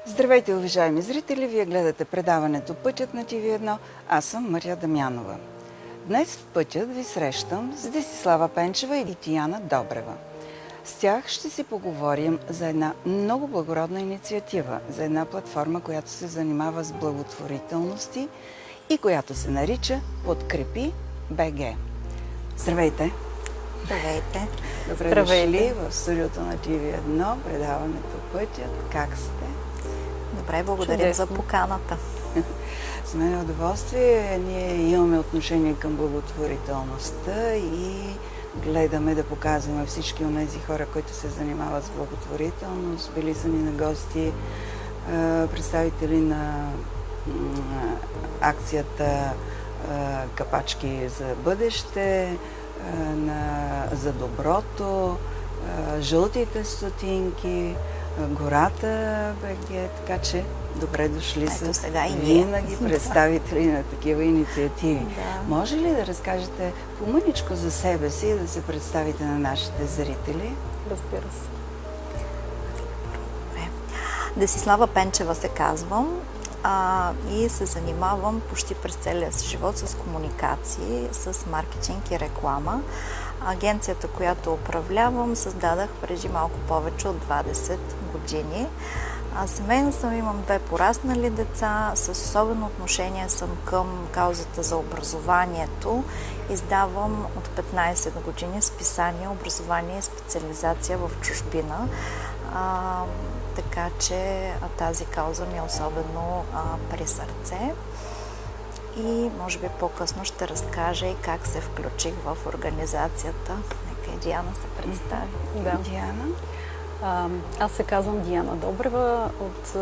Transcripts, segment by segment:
Здравейте, уважаеми зрители! Вие гледате предаването Пътят на ТV1. Аз съм Мария Дамянова. Днес в Пътят ви срещам с Десислава Пенчева и Диана Добрева. С тях ще си поговорим за една много благородна инициатива, за една платформа, която се занимава с благотворителности и която се нарича Подкрепи БГ. Здравейте! Здравейте! Добре дошли в студиото на TV1, предаването Пътят. Как сте? Добре, благодарим за поканата. За мен е удоволствие. Ние имаме отношение към благотворителността и гледаме да показваме всички от тези хора, които се занимават с благотворителност. Били са ни на гости представители на акцията Капачки за бъдеще, за доброто, жълтите стотинки, гората БГ, така че добре дошли са сега и винаги представители на такива инициативи. Да. Може ли да разкажете по-мъничко за себе си и да се представите на нашите зрители? Разбира се. Десислава Пенчева се казвам и се занимавам почти през целия си живот с комуникации, с маркетинг и реклама. Агенцията, която управлявам, създадах преди малко повече от 20 години. Семейно съм, имам 2 пораснали деца, с особено отношение съм към каузата за образованието. Издавам от 15 години списание "Образование и специализация в чужбина". Така че тази кауза ми е особено при сърце. И може би по-късно ще разкажа и как се включих в организацията. Нека и Диана се представи. Да. Диана? Аз се казвам Диана Добрева. От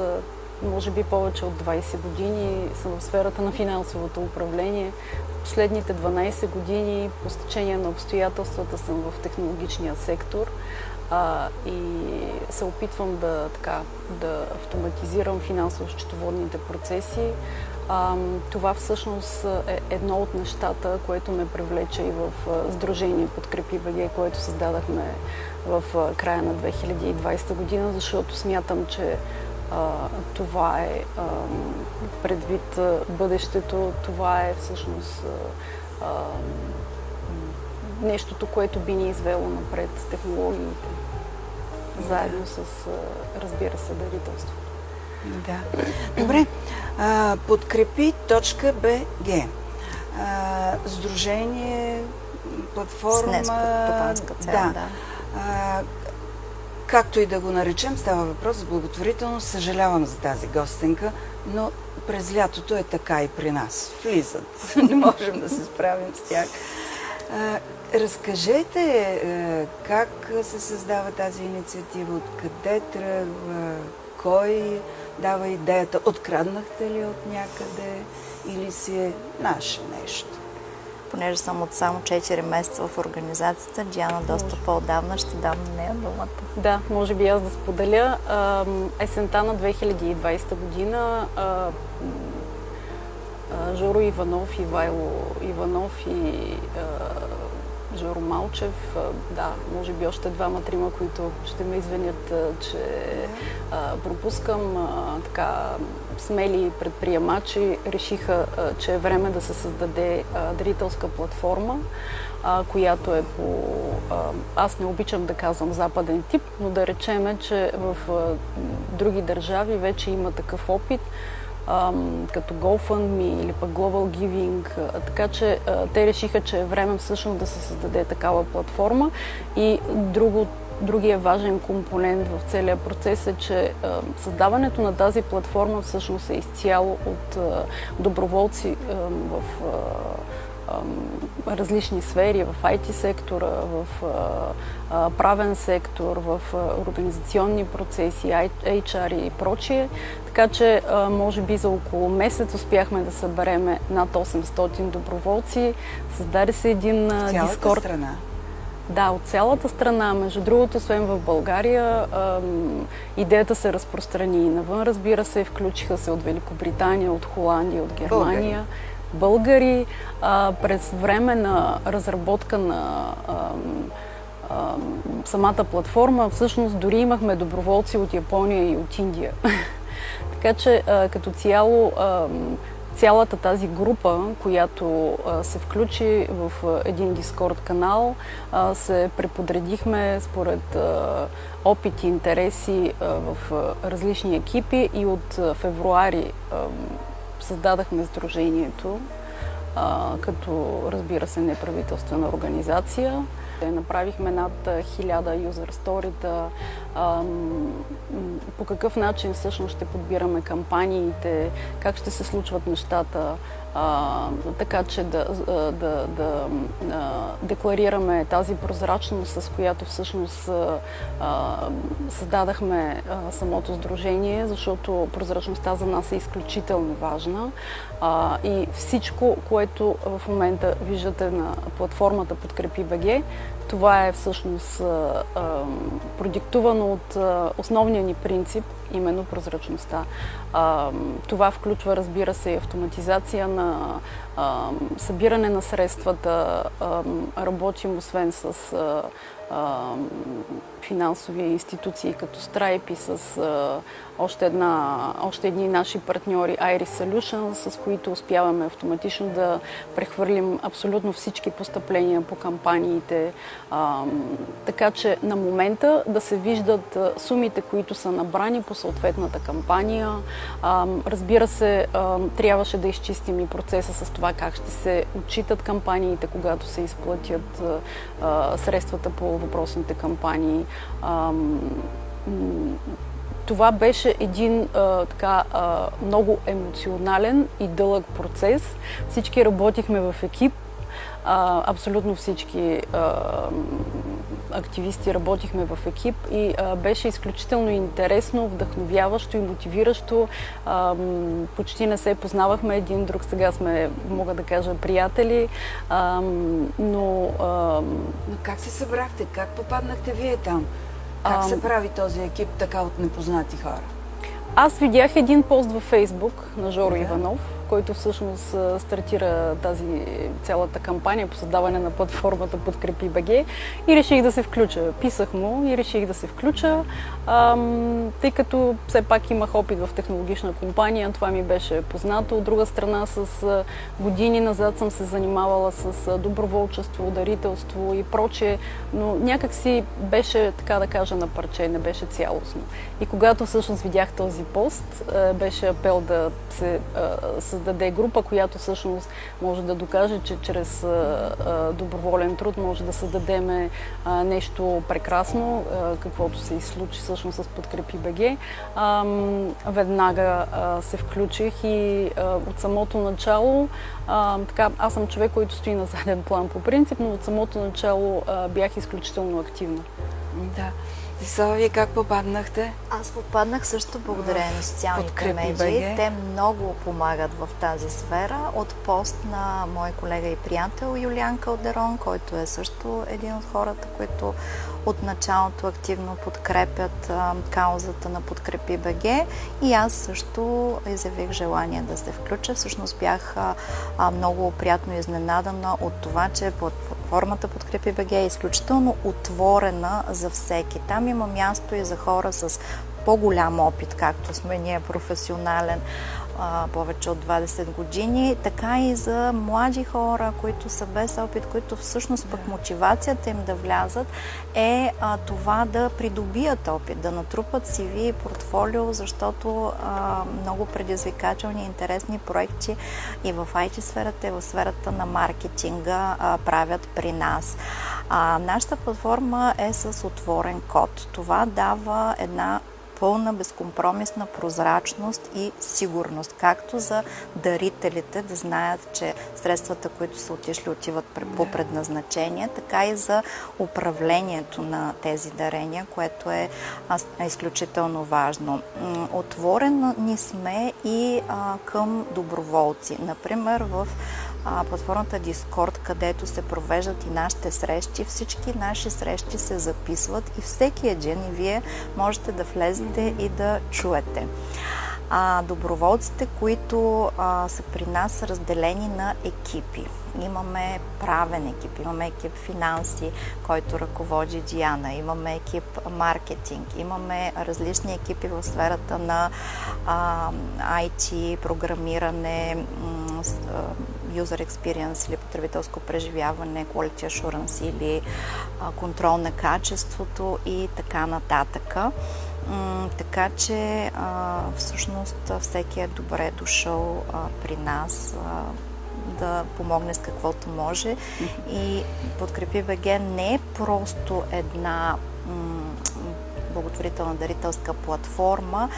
може би повече от 20 години съм в сферата на финансовото управление. В последните 12 години по стечение на обстоятелствата съм в технологичния сектор и се опитвам да автоматизирам финансово-счетоводните процеси. Това всъщност е едно от нещата, което ме привлече и в Сдружение Подкрепи БГ, което създадахме в края на 2020 година, защото смятам, че това е предвид бъдещето, това е всъщност нещото, което би ни извело напред технологиите, заедно с, разбира се, дарителство. Да. Добре. Подкрепи.bg. Сдружение, платформа. С нестопанска цел, да. Както и да го наречем, става въпрос за благотворителност. Съжалявам за тази гостенка, но през лятото е така и при нас. Влизат. Не можем да се справим с тях. Разкажете как се създава тази инициатива, откъде тръгва, кой дава идеята, откраднахте ли от някъде или си е наше нещо? Понеже съм от само 4 месеца в организацията, Диана доста по-отдавна, ще дам на нея думата. Да, може би аз да споделя. Есента на 2020 година Жоро Иванов, Ивайло Иванов и Жоро Малчев, може би още 2-3, които ще ме извинят, че пропускам, смели предприемачи решиха, че е време да се създаде дарителска платформа, която е по... Аз не обичам да казвам западен тип, но да речеме, че в други държави вече има такъв опит, като GoFundMe или пък Global Giving, така че те решиха, че е време всъщност да се създаде такава платформа. И другия важен компонент в целия процес е, че създаването на тази платформа всъщност е изцяло от доброволци в различни сфери, в IT сектора, в правен сектор, в организационни процеси, HR и прочие. Така че, може би за около месец успяхме да съберем над 800 доброволци. Създаде се един Дискорд. Цялата страна? Да, от цялата страна. Между другото, освен в България, идеята се разпространи и навън. Разбира се, включиха се от Великобритания, от Холандия, от Германия. Българи. През време на разработка на самата платформа, всъщност дори имахме доброволци от Япония и от Индия. Така че като цяло цялата тази група, която се включи в един Дискорд канал, се преподредихме според опит и интереси в различни екипи и от февруари създадахме сдружението, като, разбира се, неправителствена организация. Направихме над 1000 юзер сторита, по какъв начин всъщност ще подбираме кампаниите, как ще се случват нещата, така че да декларираме тази прозрачност, с която всъщност създадахме самото сдружение, защото прозрачността за нас е изключително важна и всичко, което в момента виждате на платформата Подкрепи БГ, това е всъщност продиктувано от основния ни принцип, именно прозрачността. Това включва, разбира се, и автоматизация на събиране на средствата. Работим освен с финансови институции като Stripe и с още едни наши партньори Iris Solutions, с които успяваме автоматично да прехвърлим абсолютно всички постъпления по кампаниите. Така че на момента да се виждат сумите, които са набрани по съответната кампания. Разбира се, трябваше да изчистим и процеса с това как ще се отчитат кампаниите, когато се изплатят средствата по въпросните кампании. Това беше един много емоционален и дълъг процес. Всички работихме в екип. Абсолютно всички активисти работихме в екип и беше изключително интересно, вдъхновяващо и мотивиращо. Почти не се познавахме един друг, сега сме, мога да кажа, приятели, но... Но как се събрахте? Как попаднахте вие там? Как се прави този екип така от непознати хора? Аз видях един пост във Фейсбук на Жоро Иванов, който всъщност стартира тази цялата кампания по създаване на платформата Подкрепи БГ и реших да се включа. Писах му и реших да се включа, тъй като все пак имах опит в технологична компания, това ми беше познато. От друга страна, с години назад съм се занимавала с доброволчество, дарителство и прочее, но някак си беше, така да кажа, на парче, не беше цялостно. И когато всъщност видях този пост, беше апел да се създаде група, която всъщност може да докаже, че чрез доброволен труд може да създадем нещо прекрасно, каквото се случи всъщност с Подкрепи БГ. Веднага се включих и от самото начало, аз съм човек, който стои на заден план по принцип, но от самото начало бях изключително активна. Да. Десислава, вие как попаднахте? Аз попаднах също благодарение на социалните медии. Те много помагат в тази сфера. От пост на мой колега и приятел Юлиан Калдерон, който е също един от хората, които от началото активно подкрепят каузата на Подкрепи БГ. И аз също изявих желание да се включа. Всъщност бях много приятно изненадана от това, че платформата Подкрепи БГ е изключително отворена за всеки. Там има място и за хора с по-голям опит, както сме ние, професионален, повече от 20 години, така и за млади хора, които са без опит, които всъщност пък мотивацията им да влязат е това да придобият опит, да натрупат CV и портфолио, защото много предизвикателни и интересни проекти и в IT сферата, и в сферата на маркетинга правят при нас. Нашата платформа е с отворен код. Това дава една пълна, безкомпромисна прозрачност и сигурност, както за дарителите да знаят, че средствата, които са отишли, отиват по предназначение, така и за управлението на тези дарения, което е изключително важно. Отворени сме и към доброволци. Например, в платформата Discord, където се провеждат и нашите срещи. Всички наши срещи се записват и всеки един, и вие можете да влезете и да чуете. Доброволците, които са при нас, са разделени на екипи. Имаме правен екип, имаме екип финанси, който ръководи Диана, имаме екип маркетинг, имаме различни екипи в сферата на IT, програмиране, user experience или потребителско преживяване, quality assurance или контрол на качеството и така нататък. Така че всъщност всеки е добре дошъл при нас да помогне с каквото може. И Подкрепи БГ не е просто една благотворителна дарителска платформа,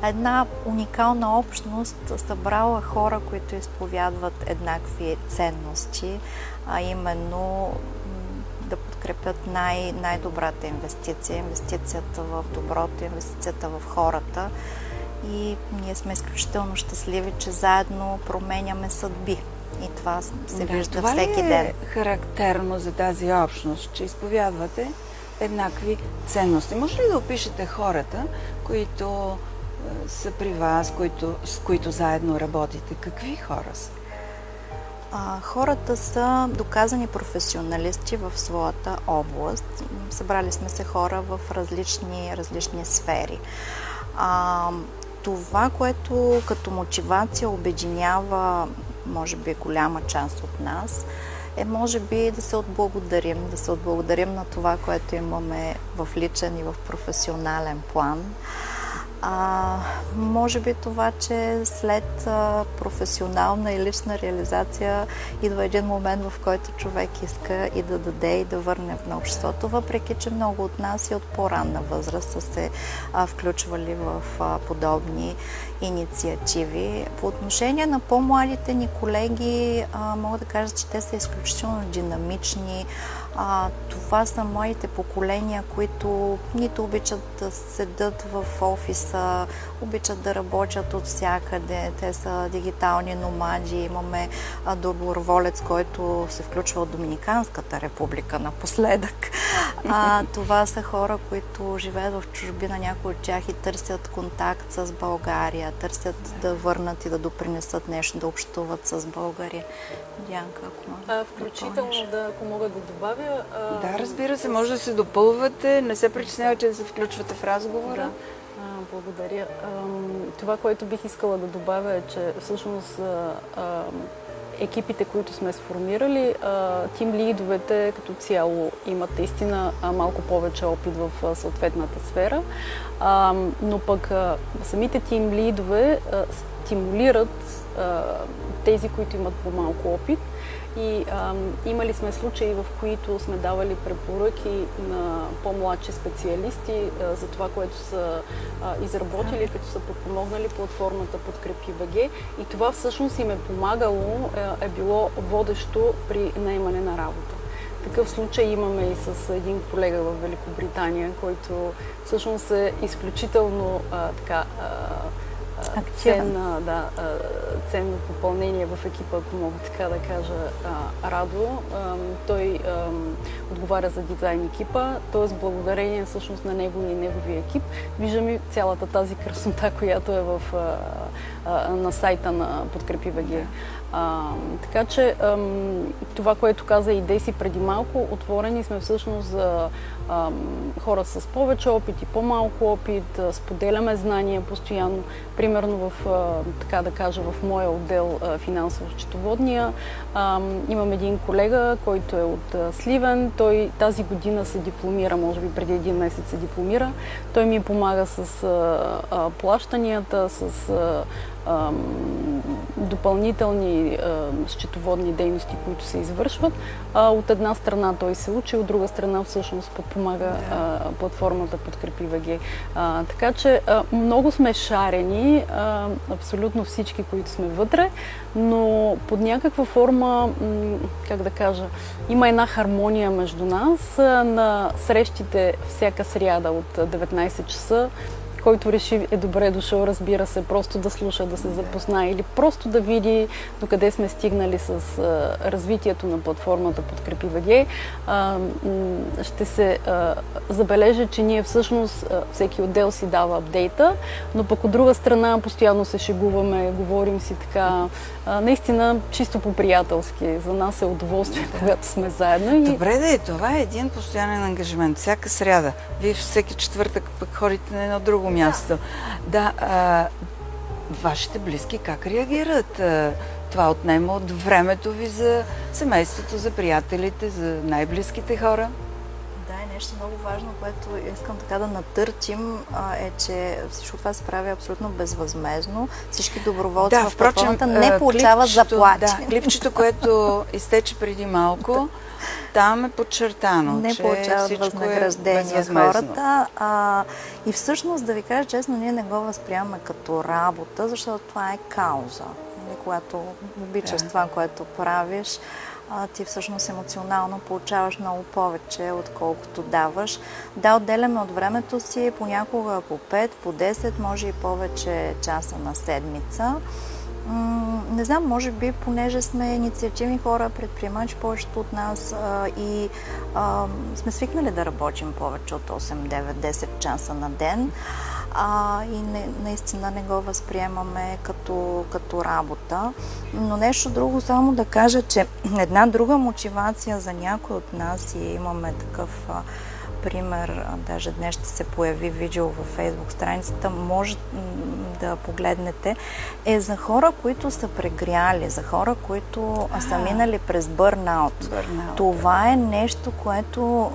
една уникална общност, събрала хора, които изповядват еднакви ценности, а именно да подкрепят най-добрата инвестиция, инвестицията в доброто, инвестицията в хората. И ние сме изключително щастливи, че заедно променяме съдби. И това се вижда всеки ден. Това ли е характерно за тази общност, че изповядвате еднакви ценности? Може ли да опишете хората, които са при вас, с които заедно работите? Какви хора са? Хората са доказани професионалисти в своята област. Събрали сме се хора в различни сфери. Това, което като мотивация обединява, може би, голяма част от нас, е може би да се отблагодарим на това, което имаме в личен и в професионален план. Може би това, че след професионална и лична реализация идва един момент, в който човек иска и да даде и да върне на обществото, въпреки че много от нас и от по-ранна възраст са се включвали в подобни инициативи. По отношение на по-младите ни колеги, мога да кажа, че те са изключително динамични. Това са младите поколения, които нито обичат да седат в офиса, обичат да работят от всякъде. Те са дигитални номади. Имаме доброволец, който се включва от Доминиканската република напоследък. Това са хора, които живеят в чужбина, някои от тях и търсят контакт с България, търсят да върнат и да допринесат нещо, да общуват с България. Дянка, ако включително, ако мога да добавя... Да, разбира се, може да се допълвате, не се притеснявайте да се включвате в разговора. Да. Благодаря. Това, което бих искала да добавя е, че всъщност екипите, които сме сформирали, тим лидовете като цяло имат наистина малко повече опит в съответната сфера, но пък самите тим лидове стимулират тези, които имат по-малко опит. И имали сме случаи, в които сме давали препоръки на по-младши специалисти за това, което са изработили, като са подпомогнали платформата Подкрепи БГ. И това всъщност им е помагало, е било водещо при наемане на работа. Такъв случай имаме и с един колега в Великобритания, който всъщност е изключително ценно попълнение в екипа, ако мога така да кажа, Радо. Той отговаря за дизайн екипа, т.е. благодарение всъщност на него и неговия екип виждаме цялата тази красота, която е на сайта на Подкрепи БГ. Така че това, което каза и Деси преди малко, отворени сме всъщност за хора с повече опит и по-малко опит, споделяме знания постоянно. Примерно така да кажа, в моя отдел финансово-счетоводния имам един колега, който е от Сливен. Той тази година се дипломира, може би преди един месец се дипломира. Той ми помага с плащанията, с допълнителни счетоводни дейности, които се извършват. От една страна той се учи, от друга страна всъщност подпомага платформата Подкрепи БГ. Така че много сме шарени, абсолютно всички, които сме вътре, но под някаква форма, как да кажа, има една хармония между нас. На срещите всяка сряда от 19 часа който реши е добре дошъл, разбира се, просто да слуша, да се запознае или просто да види докъде сме стигнали с развитието на платформата Подкрепи БГ, ще се забележи, че ние всъщност всеки отдел си дава апдейта, но пък от друга страна постоянно се шегуваме, говорим си така, наистина чисто по-приятелски. За нас е удоволствие, когато сме заедно. Добре да е, това е един постоянен ангажимент. Всяка сряда. Вие всеки четвъртък пък ходите на едно друго място. Да, вашите близки как реагират? Това отнема от времето ви за семейството, за приятелите, за най-близките хора? Да, е нещо много важно, което искам така да натърчим, е, че всичко това се прави абсолютно безвъзмезно. Всички доброволци в платформата не получават заплати. Да, клипчето, което изтече преди малко, там е подчертано, не че получават възнаграждения хората. И всъщност, да ви кажа честно, ние не го възприемаме като работа, защото това е кауза. Когато обичаш това, което правиш, ти всъщност емоционално получаваш много повече, отколкото даваш. Да, отделяме от времето си понякога по 5, по 10, може и повече часа на седмица. Не знам, може би, понеже сме инициативни хора, предприемачи повечето от нас и сме свикнали да работим повече от 8, 9, 10 часа на ден. И наистина не го възприемаме като работа. Но нещо друго, само да кажа, че една друга мотивация за някой от нас, и имаме такъв пример, даже днес ще се появи видео във Фейсбук страницата, може да погледнете, е за хора, които са прегряли, за хора, които са минали през бърнаут. Това е нещо, което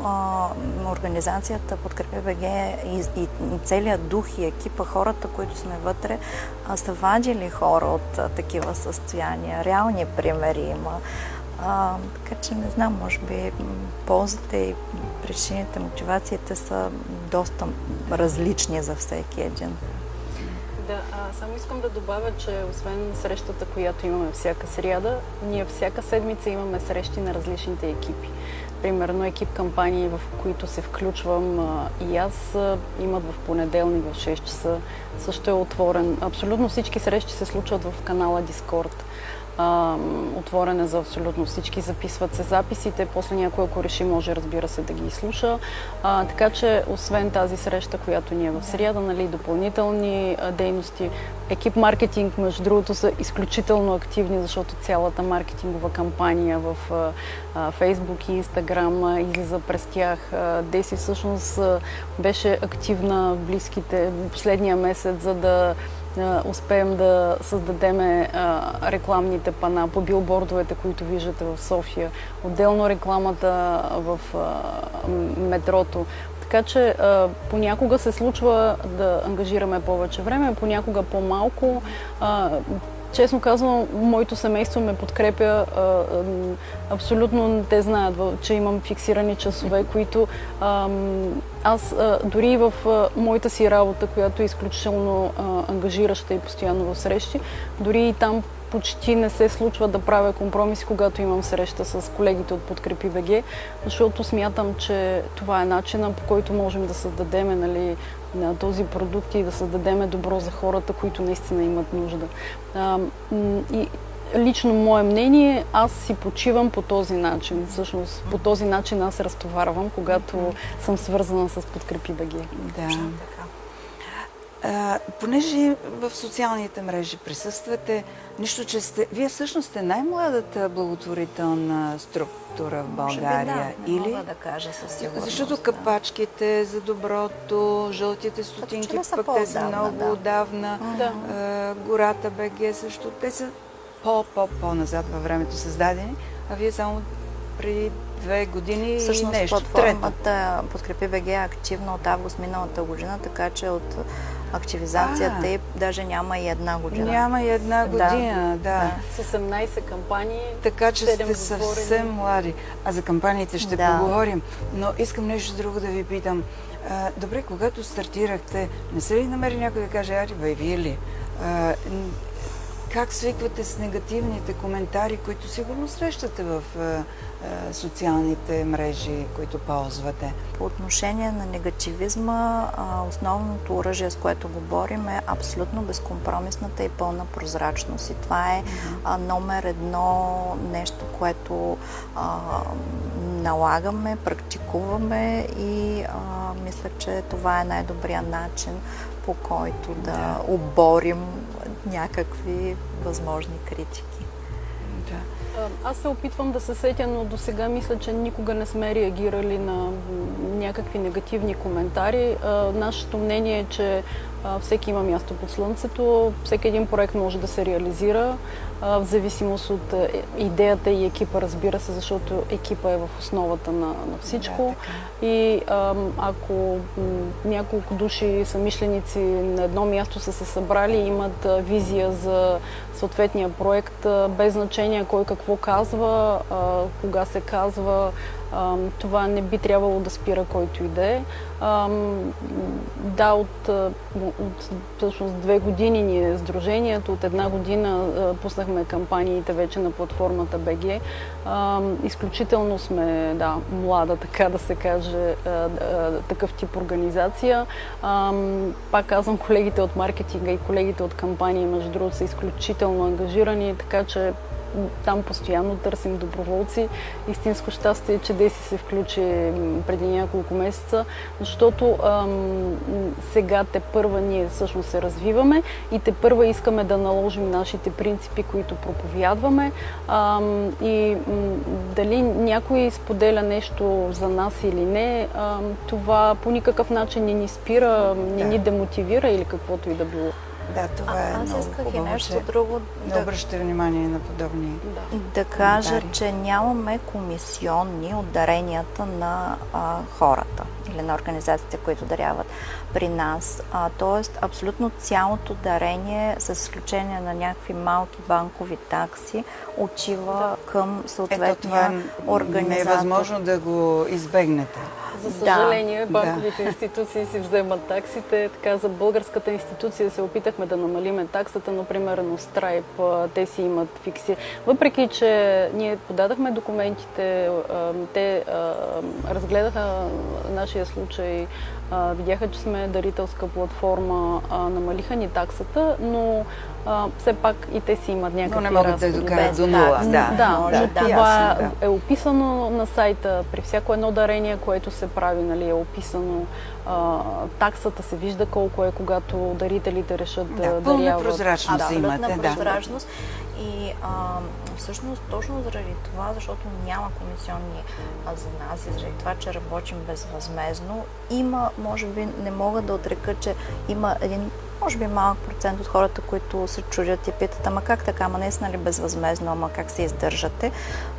организацията Подкрепи БГ и целият дух и екипа, хората, които сме вътре, са вадили хора от такива състояния. Реални примери има. Така че не знам, може би ползите и причините, мотивациите са доста различни за всеки един. Да, само искам да добавя, че освен срещата, която имаме всяка сряда, ние всяка седмица имаме срещи на различните екипи. Примерно екип кампании, в които се включвам и аз, имат в понеделник в 6 часа. Също е отворен. Абсолютно всички срещи се случват в канала Discord. Отворен е за абсолютно всички, записват се записите, после някой, ако реши, може, разбира се, да ги изслуша. Така че, освен тази среща, която ни е в сряда, нали, допълнителни дейности, екип маркетинг, между другото, са изключително активни, защото цялата маркетингова кампания в Фейсбук и Инстаграм излиза през тях. Деси всъщност беше активна в близките последния месец, за да успеем да създадем рекламните пана по билбордовете, които виждате в София. Отделно рекламата в метрото. Така че понякога се случва да ангажираме повече време, понякога по-малко. Честно казвам, моето семейство ме подкрепя. Абсолютно те знаят, че имам фиксирани часове, които аз дори в моята си работа, която е изключително ангажираща и постоянно в срещи, дори и там почти не се случва да правя компромиси, когато имам среща с колегите от Подкрепи БГ, защото смятам, че това е начинът, по който можем да създадем, нали, на този продукт и да създадем добро за хората, които наистина имат нужда. И лично мое мнение, аз си почивам по този начин. Всъщност, по този начин аз разтоварвам, когато съм свързана с Подкрепи БГ. Да. Понеже в социалните мрежи присъствате, нищо, че вие всъщност сте най-младата благотворителна структура в България. Или? Мога да кажа със сигурност. Защото капачките за доброто, жълтите стотинки, пък те са много отдавна. Гората БГ също. Те са по-назад във времето създадени, а вие само преди 2 години всъщност, и нещо. Платформата Подкрепи БГ е активна от август миналата година, така че от активизацията и даже няма и 1 година. Няма и 1 година, да. С 18 кампании, така че сте съвсем млади. А за кампаниите ще поговорим. Но искам нещо друго да ви питам. Добре, когато стартирахте, не се ли намери някой да каже, ари, бе, вие ли? как свиквате с негативните коментари, които сигурно срещате в социалните мрежи, които ползвате? По отношение на негативизма, основното оръжие, с което го борим, е абсолютно безкомпромисната и пълна прозрачност. И това е номер едно нещо, което налагаме, практикуваме и мисля, че това е най-добрият начин, по който да оборим някакви възможни критики. Аз се опитвам да се сетя, но до сега мисля, че никога не сме реагирали на някакви негативни коментари. Нашето мнение е, че всеки има място под слънцето, всеки един проект може да се реализира в зависимост от идеята и екипа, разбира се, защото екипа е в основата на всичко. Да, и ако няколко души съмишленици на едно място са се събрали и имат визия за съответния проект, без значение кой какво казва, кога се казва, това не би трябвало да спира който и да е. Да, от всъщност 2 години ние сдружението, от 1 година пуснахме кампаниите вече на платформата БГ. Изключително сме, млада, така да се каже, такъв тип организация. Пак казвам, колегите от маркетинга и колегите от кампании, между другото, са изключително ангажирани, така че там постоянно търсим доброволци. Истинско щастие, че Деси се включи преди няколко месеца, защото сега тепърва ние всъщност се развиваме и тепърва искаме да наложим нашите принципи, които проповядваме. И дали някой споделя нещо за нас или не, това по никакъв начин не ни спира, не ни демотивира или каквото и да било. Да, това е аз много исках хубаво, и нещо друго да обръщате внимание на подобни да кажа, че нямаме комисионни от даренията на хората или на организациите, които даряват при нас. Тоест, абсолютно цялото дарение, с изключение на някакви малки банкови такси, отива към съответния организатор. Не е възможно да го избегнете. За съжаление, банковите институции си вземат таксите. Така, за българската институция се опитахме да намалиме таксата, но примерно Stripe, те си имат фикси. Въпреки, че ние подадахме документите, те разгледаха нашия случай, видяха, че сме дарителска платформа, намалиха ни таксата, но все пак и те си имат някакви разходи. Но не могат да докарат до нула. Но това е описано на сайта. При всяко едно дарение, което се прави, е описано. Таксата се вижда колко е, когато дарителите решат да даряват. Пълна прозрачност имате. Абсолютна прозрачност. И всъщност точно заради това, защото няма комисионни за нас и заради това, че работим безвъзмездно, има, може би, не мога да отрека, че има един, може би, малък процент от хората, които се чудят и питат, ама как така, ама наистина ли безвъзмездно, ама как се издържате?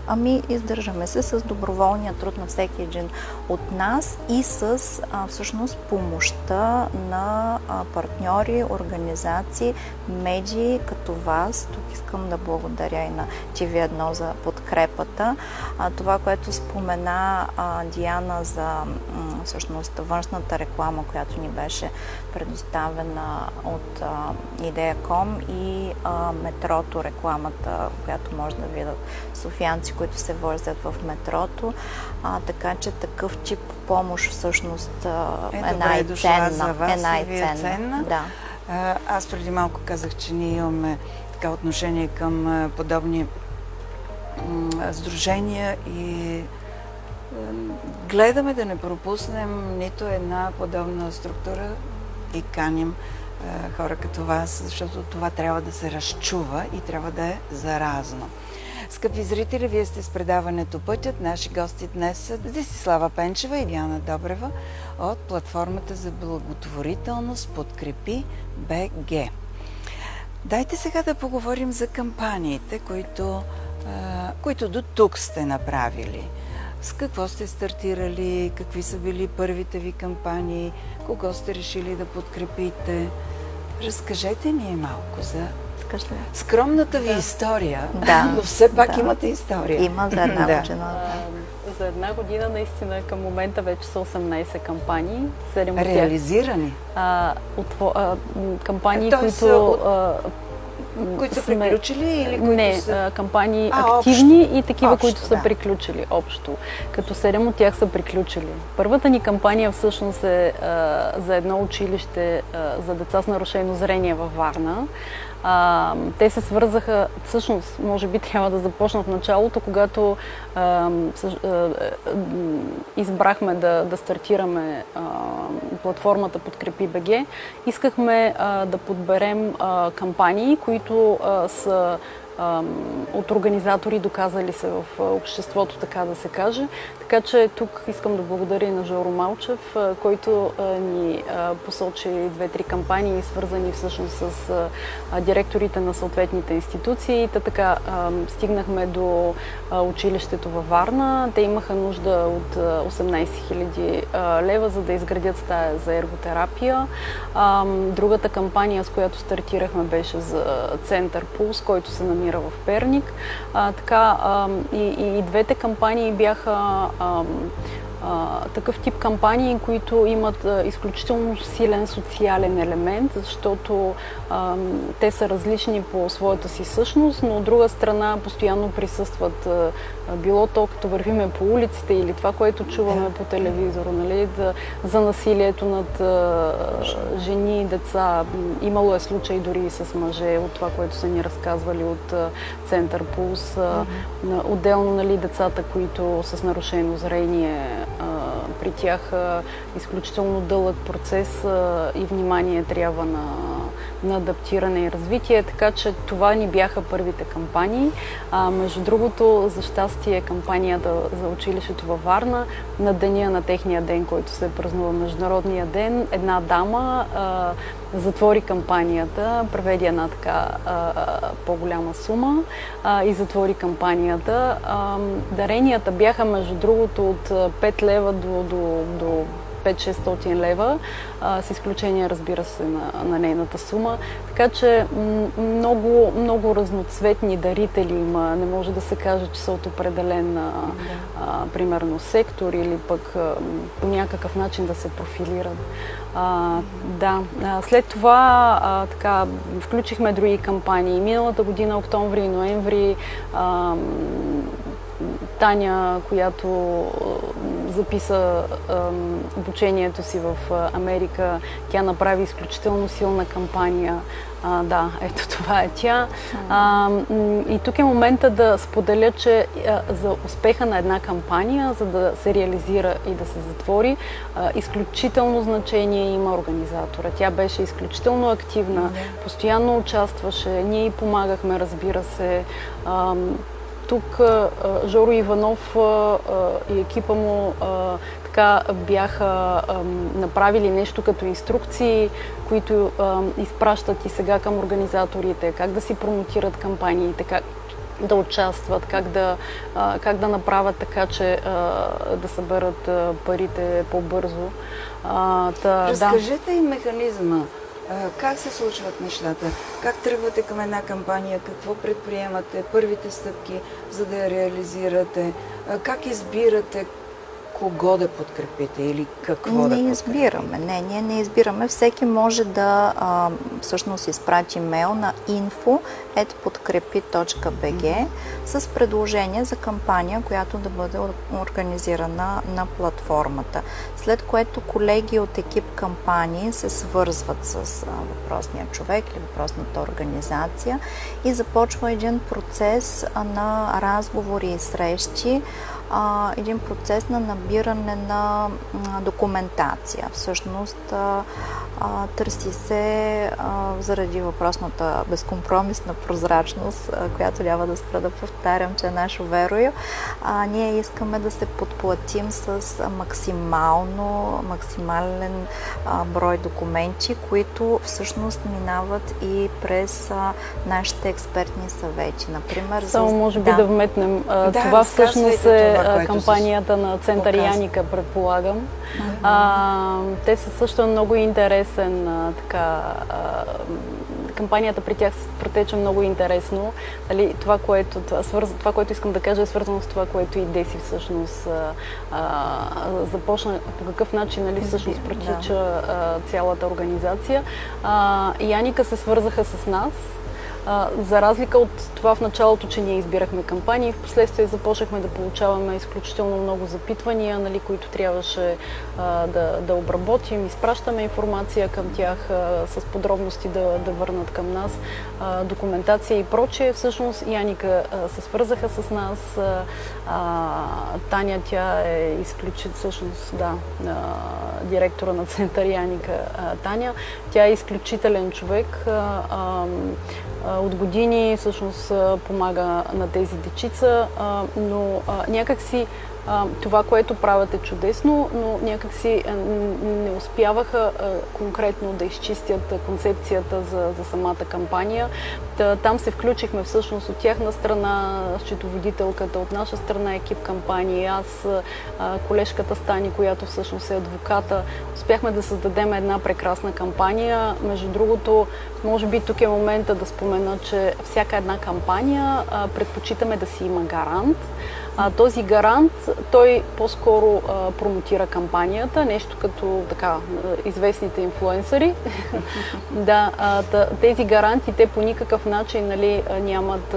Ами издържаме се с доброволния труд на всеки един от нас и с всъщност помощта на партньори, организации, медии като вас. Тук искам да благодаря и на TV1 за подкрепата. Това, което спомена Диана за всъщност външната реклама, която ни беше предоставена от Идея.com и метрото, рекламата, която може да видят софиянци, които се возят в метрото. Така че такъв тип помощ всъщност е най-ценна. Да. Аз преди малко казах, че ние имаме така отношение към подобни сдружения и гледаме да не пропуснем нито една подобна структура и каним хора като вас, защото това трябва да се разчува и трябва да е заразно. Скъпи зрители, вие сте с предаването Пътят. Наши гости днес са Десислава Пенчева и Диана Добрева от платформата за благотворителност Подкрепи БГ. Дайте сега да поговорим за кампаниите, които до тук сте направили. С какво сте стартирали, какви са били първите ви кампании, кого сте решили да подкрепите. Разкажете ни малко за скромната ви история, но все пак имате история. Има за една година. За една година наистина към момента вече са 18 кампании. 7 от тях реализирани? кампании, които Които са приключили или които Не, са... кампании А, активни общо. и такива, Общо, които са да. приключили общо. Като 7 от тях са приключили. Първата ни кампания всъщност е за едно училище за деца с нарушено зрение във Варна. Те се свързаха, всъщност, може би трябва да започна в началото, когато избрахме да стартираме платформата Подкрепи БГ. Искахме да подберем кампании, които са от организатори, доказали се в обществото, така да се каже. Така че тук искам да благодаря и на Жоро Малчев, който ни посочи 2-3 кампании, свързани всъщност с директорите на съответните институции. Та така стигнахме до училището във Варна. Те имаха нужда от 18 000 лева, за да изградят стая за ерготерапия. Другата кампания, с която стартирахме, беше за Център Пулс, който се намира в Перник. И двете кампании бяха такъв тип кампании, които имат изключително силен социален елемент, защото те са различни по своята си същност, но от друга страна постоянно присъстват било то като вървиме по улиците или това, което чуваме по телевизора, нали, за насилието над жени и деца. Имало е случаи дори и с мъже, от това, което са ни разказвали от Център Пулс. Отделно, нали, децата, които с нарушено зрение, при тях изключително дълъг процес и внимание трябва на адаптиране и развитие, така че това ни бяха първите кампании. Между другото, за щастие, кампанията за училището във Варна, на деня на техния ден, който се празнува Международния ден, една дама затвори кампанията, преведи една така по-голяма сума и затвори кампанията. Даренията бяха, между другото, от 5 лева до 500-600 лева, с изключение, разбира се, на нейната сума. Така че много, много разноцветни дарители има. Не може да се каже, че са от определен примерно сектор или пък по някакъв начин да се профилират. След това така, включихме други кампании. Миналата година, октомври и ноември, Таня, която записа обучението си в Америка, тя направи изключително силна кампания. Ето това е тя. И тук е момента да споделя, че за успеха на една кампания, за да се реализира и да се затвори, изключително значение има организатора. Тя беше изключително активна, постоянно участваше, ние й помагахме, разбира се. Тук Жоро Иванов и екипа му така бяха направили нещо като инструкции, които изпращат и сега към организаторите, как да си промотират кампаниите, как да участват, как да направят така, че да съберат парите по-бързо. Разкажете и механизма. Как се случват нещата? Как тръгвате към една кампания? Какво предприемате? Първите стъпки, за да я реализирате? Как избирате кого да подкрепите или какво да подкрепите? Избираме. Ние не избираме. Всеки може да всъщност изпрати мейл на info@podkrepi.bg с предложение за кампания, която да бъде организирана на платформата. След което колеги от екип кампании се свързват с въпросния човек или въпросната организация и започва един процес на разговори и срещи, един процес на набиране на документация. Всъщност търси се заради въпросната безкомпромисна прозрачност, която няма да спра да повтарям, че е наше верою. Ние искаме да се подплатим с максимален брой документи, които всъщност минават и през нашите експертни съвети. Например, само може би да вметнем. Това всъщност е кампанията на Център Яника, предполагам. Те са също много интересен. Кампанията при тях протече много интересно. Това, което искам да кажа, е свързано с това, което и Деси всъщност започна, по какъв начин всъщност протича цялата организация. Яника се свързаха с нас. За разлика от това в началото, че ние избирахме кампании, в последствие започнахме да получаваме изключително много запитвания, нали, които трябваше да обработим. Изпращаме информация към тях с подробности да върнат към нас, документация и прочее. Всъщност Яника се свързаха с нас. Таня, тя е всъщност, директора на център Яника Таня. Тя е изключителен човек. От години всъщност помага на тези дечица, но някакси това, което правят е чудесно, но някакси не успяваха конкретно да изчистят концепцията за самата кампания. Там се включихме всъщност от тяхна страна, счетоводителката, от наша страна екип кампании, аз, колежката Стани, която всъщност е адвоката. Успяхме да създадем една прекрасна кампания. Между другото, може би тук е момента да спомена, че всяка една кампания предпочитаме да си има гарант. Този гарант, той по-скоро промотира кампанията, нещо като така известните инфлуенсъри. Тези гаранти, те по никакъв начин, нали, нямат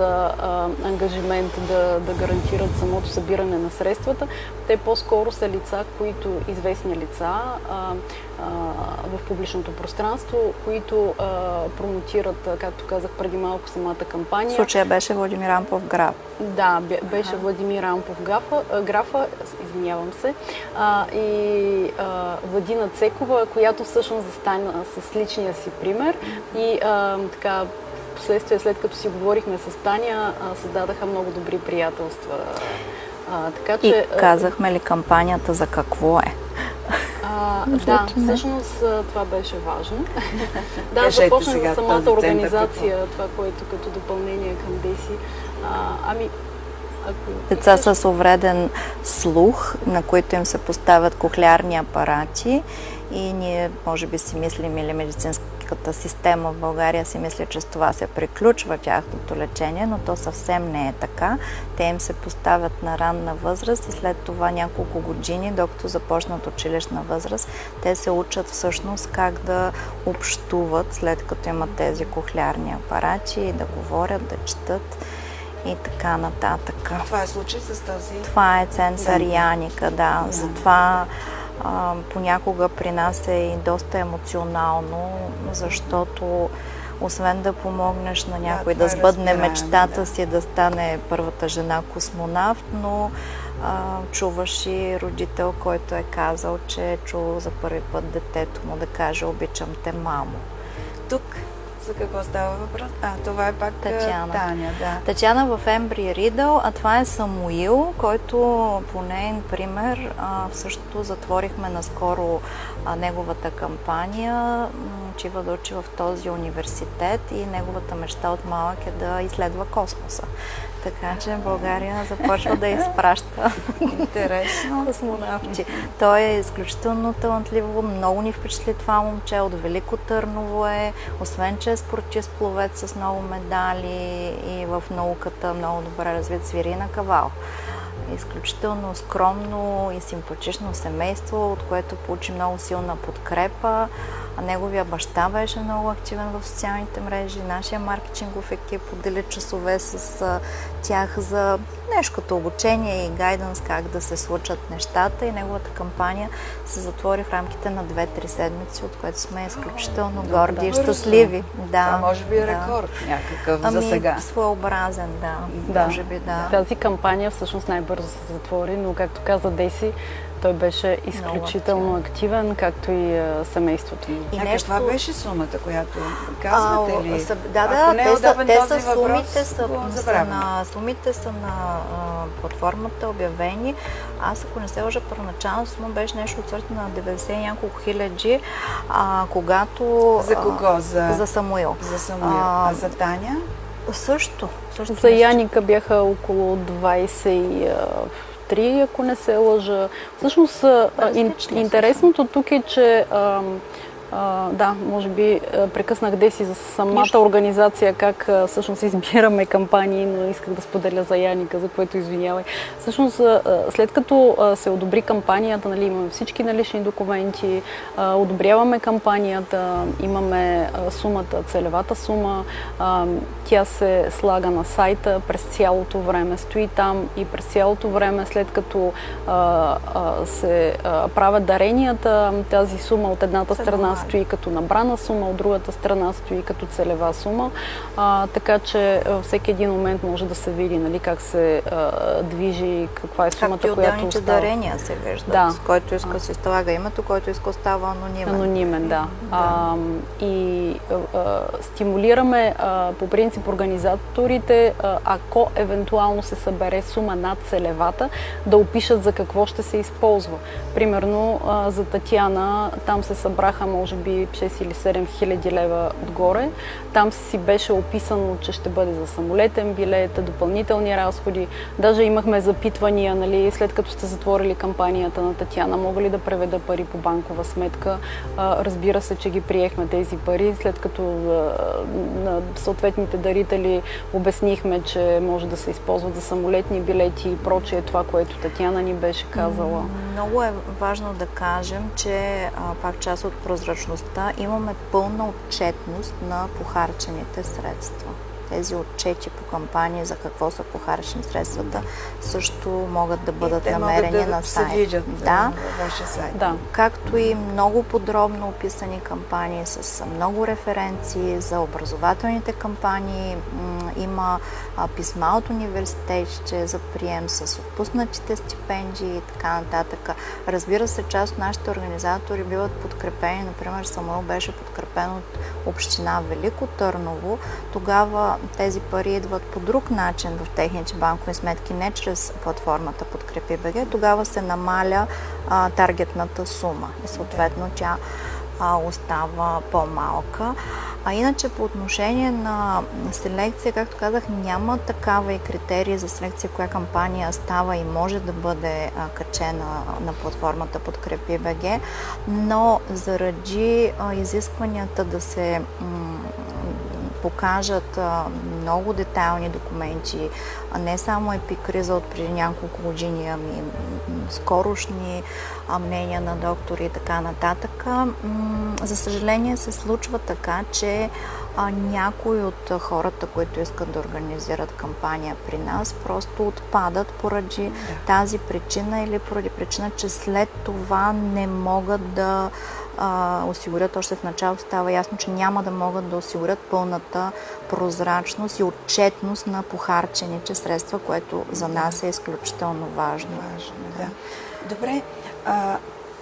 ангажимент да гарантират самото събиране на средствата. Те по-скоро са лица, известни лица в публичното пространство, които промотират, както казах преди малко, самата кампания. В случая беше Владимир Рампов граф. Да, беше Владимир Рампов графа, извинявам се, и Владина Цекова, която всъщност застана с личния си пример и така, впоследствие, след като си говорихме с Таня, създадаха много добри приятелства. Така, че, и казахме ли кампанията за какво е? Да, всъщност това беше важно. Да, започнах за самата организация, това, което като допълнение към Деси. Деца с увреден слух, на които им се поставят кохлеарни апарати и ние може би си мислим, или медицинската система в България си мисли, че с това се приключва тяхното лечение, но то съвсем не е така. Те им се поставят на ранна възраст и след това няколко години, докато започнат училищна възраст, те се учат всъщност как да общуват, след като имат тези кохлеарни апарати, да говорят, да четат и така нататък. Това е случай с този? Това е център Яника, да. Затова понякога при нас е и доста емоционално, защото освен да помогнеш на някой да сбъдне мечтата си, да стане първата жена космонавт, но чуваш и родител, който е казал, че е чул за първи път детето му да каже "Обичам те, мамо". Тук за какво става въпрос? Това е пак Таня, да. Татяна в Ембри Ридъл, а това е Самуил, който по нейн пример също затворихме наскоро неговата кампания. Отива да учи в този университет и неговата мечта от малък е да изследва космоса. Така че България започва да изпраща интересно космонавти. Той е изключително талантливо, много ни впечатли това момче, от Велико Търново е, освен че е спортист, пловец с много медали и в науката много добре развит, свири на кавал. Изключително скромно и симпатично семейство, от което получи много силна подкрепа. Неговия баща беше много активен в социалните мрежи. Нашия маркетингов екип отдели часове с тях за нещо като обучение и гайданс как да се случат нещата, и неговата кампания се затвори в рамките на 2-3 седмици, от което сме изключително горди и щастливи. Това може би е рекорд някакъв за сега. Своеобразен, може би, да. Тази кампания всъщност най-бързо се затвори, но както каза Деси, той беше изключително активен, както и семейството му. И каква беше сумата, която казвате ли? Сумите са на платформата обявени. Аз, ако не се лъжа, първоначална сума беше нещо от сорта на 90 и няколко хиляди, когато... За кого? За Самуил. За Самуил. А за Таня? Също. За Яника бяха около 23, ако не се лъжа. Всъщност, интересното тук е, че Да, може би прекъснах Деси за самата организация, как всъщност избираме кампании, но исках да споделя за Яника, за което извинявай. Всъщност, след като се одобри кампанията, нали, имаме всички налични документи, одобряваме кампанията, имаме сумата, целевата сума, тя се слага на сайта през цялото време, стои там и през цялото време, след като се правят даренията, тази сума от едната страна стои като набрана сума, от другата страна стои като целева сума, така че всеки един момент може да се види, нали, как се движи, каква е сумата, която остава. Както и отделните дарения се виждат, да. Който иска се слага името, който иска остава анонимен. Анонимен, да. И стимулираме по принцип организаторите, ако евентуално се събере сума над целевата, да опишат за какво ще се използва. Примерно за Татяна, там се събраха може би 6 или 7 хиляди лева отгоре. Там си беше описано, че ще бъде за самолетен билет, допълнителни разходи. Даже имахме запитвания, нали, след като сте затворили кампанията на Татяна, мога ли да преведа пари по банкова сметка. Разбира се, че ги приехме тези пари, след като на съответните дарители обяснихме, че може да се използват за самолетни билети и прочее, това, което Татяна ни беше казала. Много е важно да кажем, че пак част от прозрачността имаме пълна отчетност на похарчените средства. Тези отчети по кампании за какво са похарчени средствата също могат да бъдат намерени на сайт. Видят, да, във вашия сайт. Да. Както и много подробно описани кампании с много референции за образователните кампании. Има писма от университетите за прием с отпуснатите стипендии и така нататък. Разбира се, част от нашите организатори биват подкрепени. Например, Самуил беше подкрепен от община Велико Търново. Тогава тези пари идват по друг начин в техните банкови сметки, не чрез платформата Подкрепи БГ. Тогава се намаля таргетната сума и съответно тя остава по-малка. А иначе по отношение на селекция, както казах, няма такава и критерии за селекция, коя кампания става и може да бъде качена на платформата Подкрепи БГ, но заради изискванията да се покажат много детайлни документи, не само епикриза от преди няколко години, ами скорошни мнения на доктори и така нататък. За съжаление се случва така, че някои от хората, които искат да организират кампания при нас, просто отпадат поради тази причина или поради причина, че след това не могат да осигурят, още в началото става ясно, че няма да могат да осигурят пълната прозрачност и отчетност на похарчените средства, което за нас е изключително важно. Да. Добре,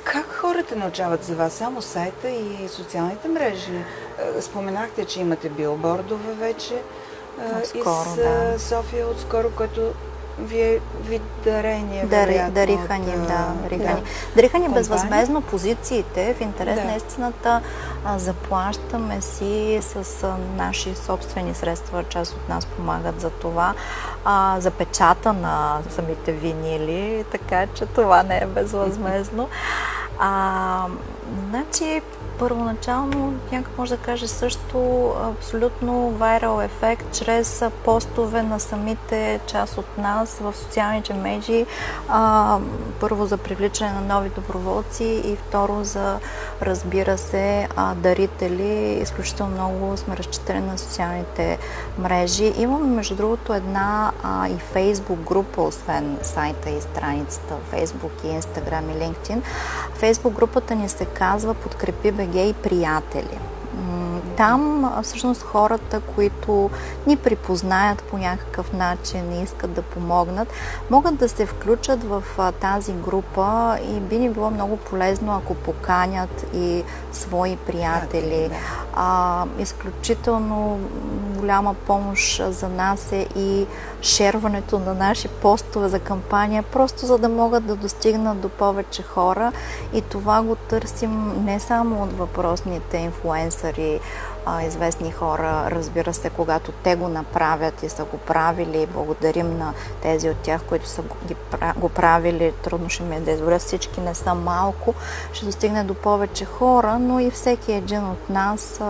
как хората научават за вас? Само сайта и социалните мрежи? Споменахте, че имате билбордове вече отскоро, из София отскоро, което вие вид дарение, дариха ни, дариха ни безвъзмездно позициите. В интерес на истината заплащаме си с наши собствени средства. Част от нас помагат за това. За печата на самите винили, така че това не е безвъзмездно. Значи, първоначално някак може да каже също абсолютно вайрал ефект чрез постове на самите част от нас в социалните медии. Първо за привличане на нови доброволци и второ за, разбира се, дарители. Изключително много сме разчитали на социалните мрежи. Имаме, между другото, една и Фейсбук група, освен сайта и страницата Фейсбук и Инстаграм и LinkedIn. Фейсбук групата ни се казва Подкрепи БГ и приятели. Там всъщност хората, които ни припознаят по някакъв начин и искат да помогнат, могат да се включат в тази група и би ни било много полезно, ако поканят и свои приятели. Изключително голяма помощ за нас е и шерването на наши постове за кампания, просто за да могат да достигнат до повече хора, и това го търсим не само от въпросните инфлуенсъри, известни хора. Разбира се, когато те го направят и са го правили, благодарим на тези от тях, които са го правили. Трудно ще ми е да изборя, всички не са малко. Ще достигне до повече хора, но и всеки един от нас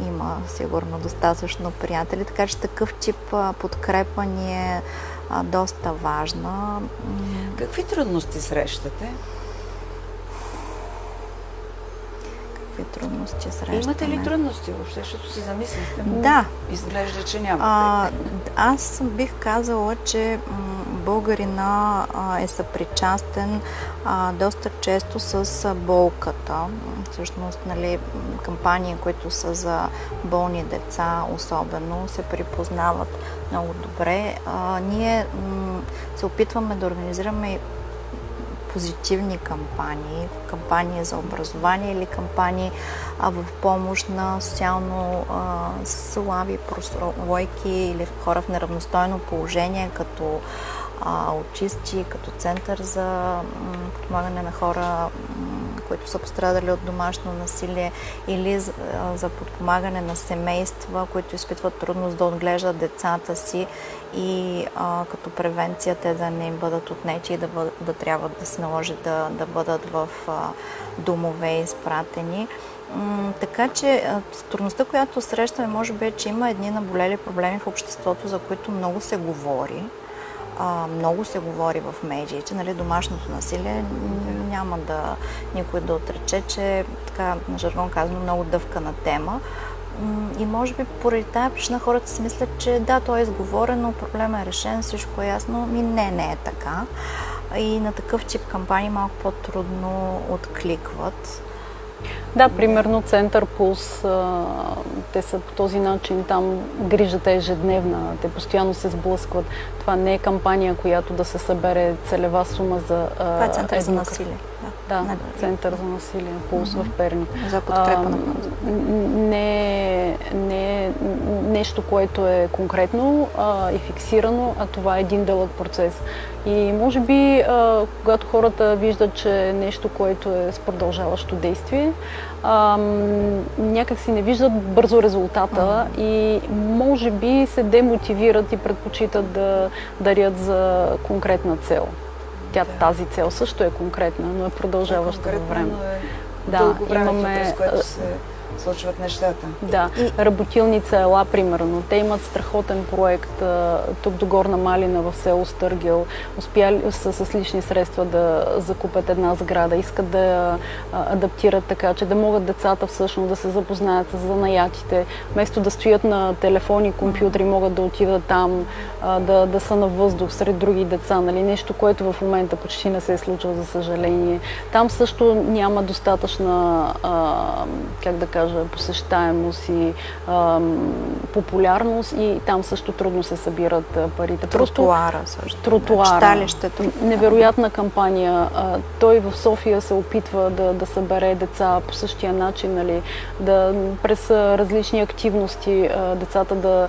има сигурно достатъчно приятели, така че такъв тип подкрепа ни е доста важна. Какви трудности срещате? Какви трудности срещаме? Имате ли трудности въобще, защото се замислихте? Да. Изглежда, че нямате. Аз бих казала, че българина е съпричастен доста често с болката. Всъщност, нали, кампании, които са за болни деца особено, се припознават много добре. Ние се опитваме да организираме и позитивни кампании за образование или кампании в помощ на социално слаби прослойки или хора в неравностойно положение, като аутисти, като център за подпомагане на хора, които са пострадали от домашно насилие, или за подпомагане на семейства, които изпитват трудност да отглеждат децата си и като превенция те да не им бъдат отнети и да трябва да се наложи да бъдат в домове изпратени. Така че трудността, която срещаме, може би е, че има едни наболели проблеми в обществото, за които много се говори. Много се говори в медиите, нали, домашното насилие, няма никой да отрече, че така, на жаргон казано, много дъвкана тема. И може би поради тая причина хората си мислят, че да, то е изговорено, проблемът е решен, всичко е ясно. Не е така. И на такъв тип кампании малко по-трудно откликват. Да, примерно Център Пулс, те са по този начин, там грижата е ежедневна, те постоянно се сблъскват. Това не е кампания, която да се събере целева сума за... Това е Център за насилие. Да, Център за насилие, Пулс в Перник. За подкрепа на хората. Не е нещо, което е конкретно и фиксирано, а това е един дълъг процес. И може би, когато хората виждат, че е нещо, което е с продължаващо действие, някак си не виждат бързо резултата и може би се демотивират и предпочитат да дарят за конкретна цел. Тази цел също е конкретна, но е продължаваща във време. Дълго време, през което се случват нещата. Да, Работилница Ела, примерно. Те имат страхотен проект тук до Горна Малина в село Стъргел. Успяли са с лични средства да закупят една сграда. Искат да я адаптират така, че да могат децата всъщност да се запознаят с занаятите. Вместо да стоят на телефони, компютри, могат да отидат там, да са на въздух сред други деца. Нали? Нещо, което в момента почти не се е случва, за съжаление. Там също няма достатъчна, как да кажа, посещаемост и популярност и там също трудно се събират парите. Тротуара също. Тротуара. Читалището. Невероятна кампания. Той в София се опитва да събере деца по същия начин, нали, през различни активности децата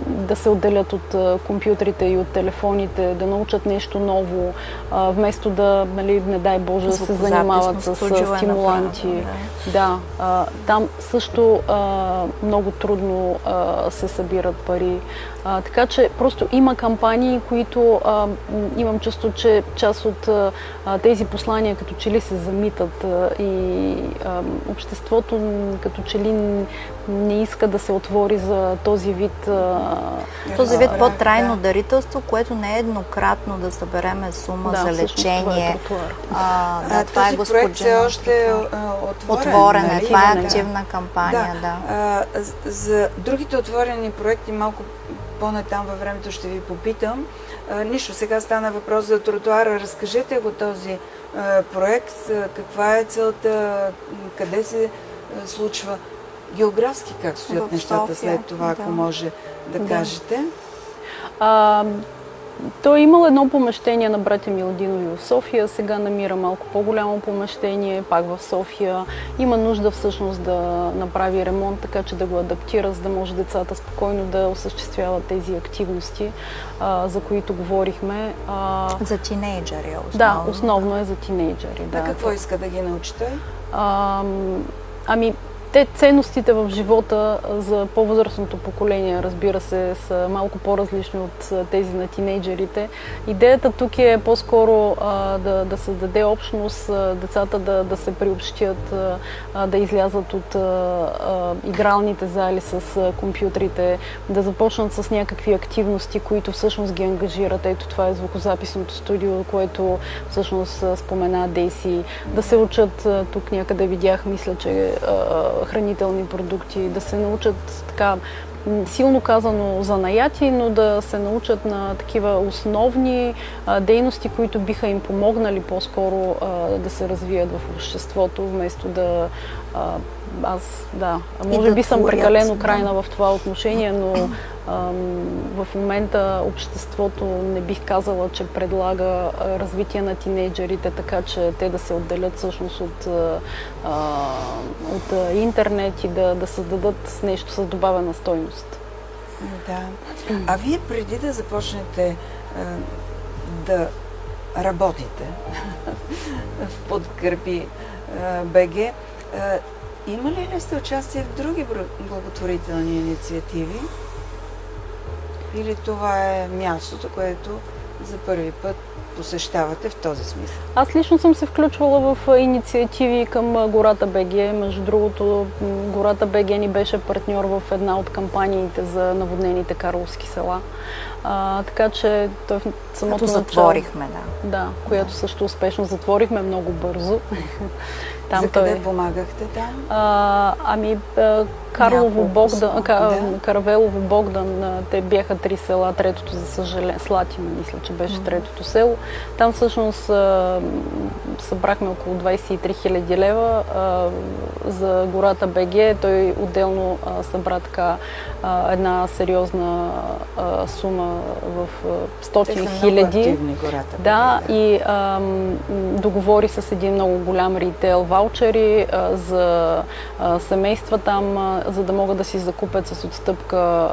да се отделят от компютрите и от телефоните, да научат нещо ново, вместо да, нали, не дай Боже, да се занимават с стимуланти. Да, там също много трудно се събират пари. Така че просто има кампании, които имам чувство, че част от тези послания като че ли се замитат и обществото като че ли не иска да се отвори за този вид по-трайно дарителство, което не е еднократно да събереме сума за лечение. Това е проект все още е отворен. Нали? Това е активна кампания. За другите отворени проекти малко по-натам във времето ще ви попитам. Нищо, сега стана въпрос за тротуара. Разкажете го този проект. Каква е целта? Къде се случва? Географски как стоят нещата след това, ако може да кажете? Той е имал едно помещение на братя Миладинови в София, сега намира малко по-голямо помещение, пак в София. Има нужда всъщност да направи ремонт, така че да го адаптира, за да може децата спокойно да осъществяват тези активности, за които говорихме. За тинейджери основно. Да, основно е за тинейджери. Какво иска да ги научи той? те ценностите в живота за по-възрастното поколение, разбира се, са малко по-различни от тези на тинейджерите. Идеята тук е по-скоро да създаде общност, децата да се приобщят, да излязат от игралните зали с компютрите, да започнат с някакви активности, които всъщност ги ангажират. Ето това е звукозаписното студио, което всъщност спомена Дейси. Да се учат, тук някъде видях, мисля, че хранителни продукти, да се научат така, силно казано занаяти, но да се научат на такива основни дейности, които биха им помогнали по-скоро да се развият в обществото, вместо да... може би съм прекалено крайна в това отношение, но в момента обществото не бих казала, че предлага развитие на тинейджерите, така че те да се отделят всъщност от интернет и да създадат нещо с добавена стойност. Да. А вие преди да започнете да работите в Подкрепи БГ, имали ли сте участие в други благотворителни инициативи? Или това е мястото, което за първи път посещавате в този смисъл? Аз лично съм се включвала в инициативи към Гората БГ. Между другото, Гората БГ ни беше партньор в една от кампаниите за наводнените карловски села. Така че той в самото начало... затворихме, да. Да, която също успешно затворихме много бързо. Там за къде помагахте там? Карлово Богдан, Каравелово Богдан, те бяха 3 села, третото за съжаление, Слатина, мисля, че беше третото село. Там всъщност събрахме около 23 000 лева за Гората БГ. Той отделно събра така една сериозна сума в 100 000. Да, и договори с един много голям ритейл ваучери за семейства там, за да могат да си закупят с отстъпка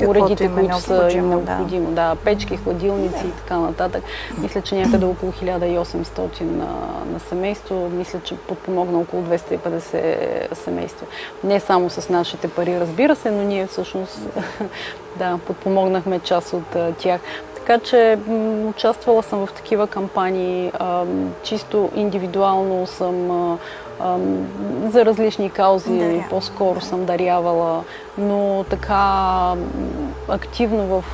уредите, които са им необходимо. Да, печки, хладилници и така нататък. Мисля, че някъде около 1800 на семейство. Мисля, че подпомогна около 250 семейства. Не само с нашите пари, разбира се, но ние всъщност подпомогнахме част от тях. Така че участвала съм в такива кампании, чисто индивидуално съм за различни каузи, по-скоро съм дарявала, но така активно в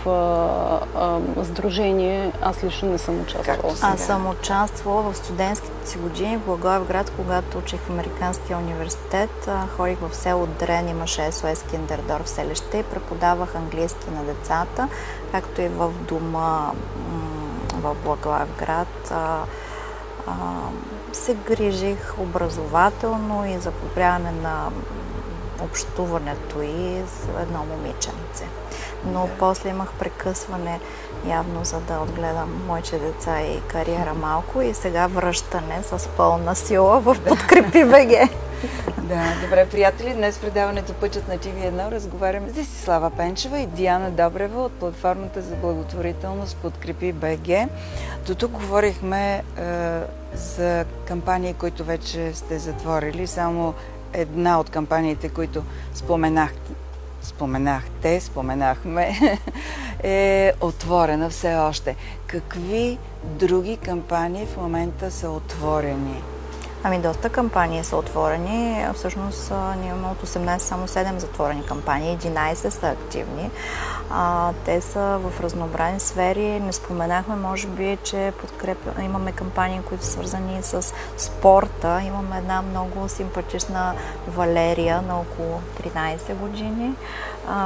сдружение аз лично не съм участвала. Аз съм участвала в студентските си години в Благоевград, когато учих в Американския университет. Ходих в село Дрен, имаше SOS Киндердор в селище и преподавах английски на децата, както и в дома в Благоевград. Се грижих образователно и за подобряване на общуването и с едно момиченце. Но после имах прекъсване явно, за да отгледам моите деца и кариера малко, и сега връщане с пълна сила в Подкрепи БГ. Да, добре, приятели, днес в предаването Пътят на TV1 разговаряме с Десислава Пенчева и Диана Добрева от платформата за благотворителност Подкрепи БГ. До тук говорихме за кампании, които вече сте затворили. Само една от кампаниите, които споменахме, е отворена все още. Какви други кампании в момента са отворени? Доста кампании са отворени. Всъщност ние имаме от 18 само 7 затворени кампании, 11 са активни. Те са в разнообразни сфери. Не споменахме, може би, че имаме кампании, които са свързани с спорта. Имаме една много симпатична Валерия на около 13 години,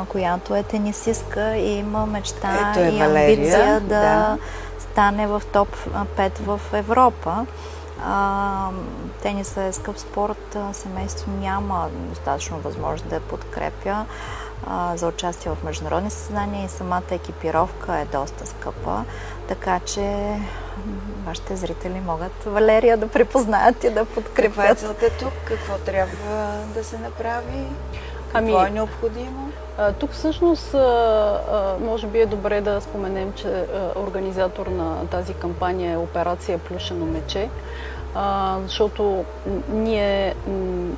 която е тенисистка и има мечта и амбиция да стане в топ 5 в Европа. Тенисът е скъп спорт, семейство няма достатъчно възможност да я подкрепя за участие в международни състезания и самата екипировка е доста скъпа, така че вашите зрители могат Валерия да припознаят и да подкрепят. Каква е целта тук? Какво трябва да се направи? Какво е необходимо? Тук всъщност може би е добре да споменем, че организатор на тази кампания е операция Плюшено мече. защото ние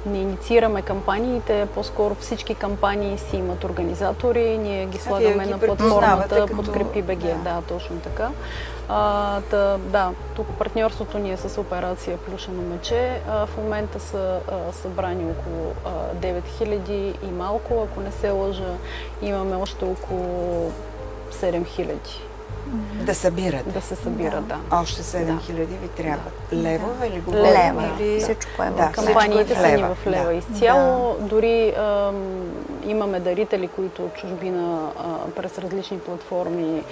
не инициираме кампаниите, по-скоро всички кампании си имат организатори, ние ги слагаме ги на припознавате платформата като- Подкрепи БГ. да. Да, точно така. Тук партньорството ни е с операция Плюшено мече. В момента са събрани около 9000 и малко, ако не се лъжа, имаме още около 7000 Да събирате. да се събират. Да. Още 7000 ви трябват. Левове ли го Лева. или... Всичко е в Да, лева. Кампаниите всичко е са в ни лева. в лева Да. изцяло. Дори имаме дарители, които от чужбина през различни платформи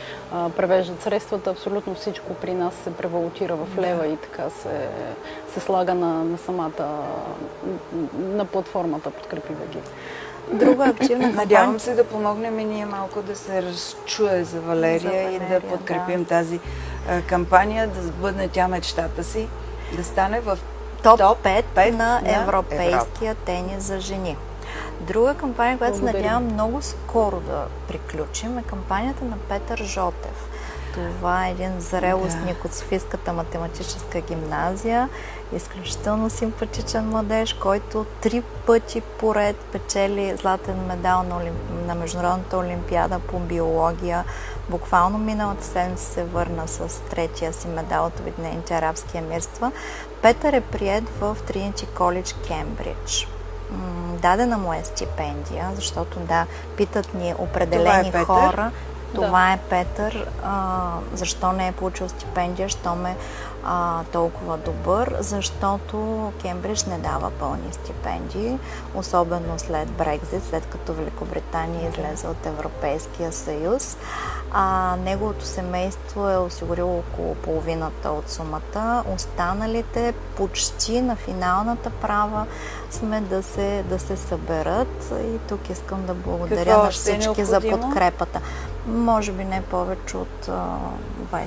превеждат средствата. Абсолютно всичко при нас се превалутира в лева и така се слага на самата на платформата Подкрепи БГ. Друга активна Надявам кампания. се да помогнем и ние малко да се разчуе за Валерия, и да подкрепим тази кампания, да сбъдне тя мечтата си, да стане в Топ топ 5 5 на на европейския тенис за жени. Друга кампания, която се Благодаря. надявам много скоро да приключим, е кампанията на Петър Жотев. Това е един зрелостник от Софийската математическа гимназия, изключително симпатичен младеж, който 3 пъти поред печели златен медал на Международната олимпиада по биология. Буквално миналата седмица се върна с третия си медал от Обединените арабски емирства. Петър е приет в Тринити Коледж, Кембридж. Дадена му е стипендия, защото питат ни определени Петър? хора. Да. Това е Петър. Защо не е получил стипендия, щом е толкова добър? Защото Кембридж не дава пълни стипендии, особено след Брекзит, след като Великобритания излезе от Европейския съюз. Неговото семейство е осигурило около половината от сумата. Останалите почти на финалната права сме да се съберат. И тук искам да благодаря Какво на още е всички за необходимо? подкрепата. Може би не повече от 20 000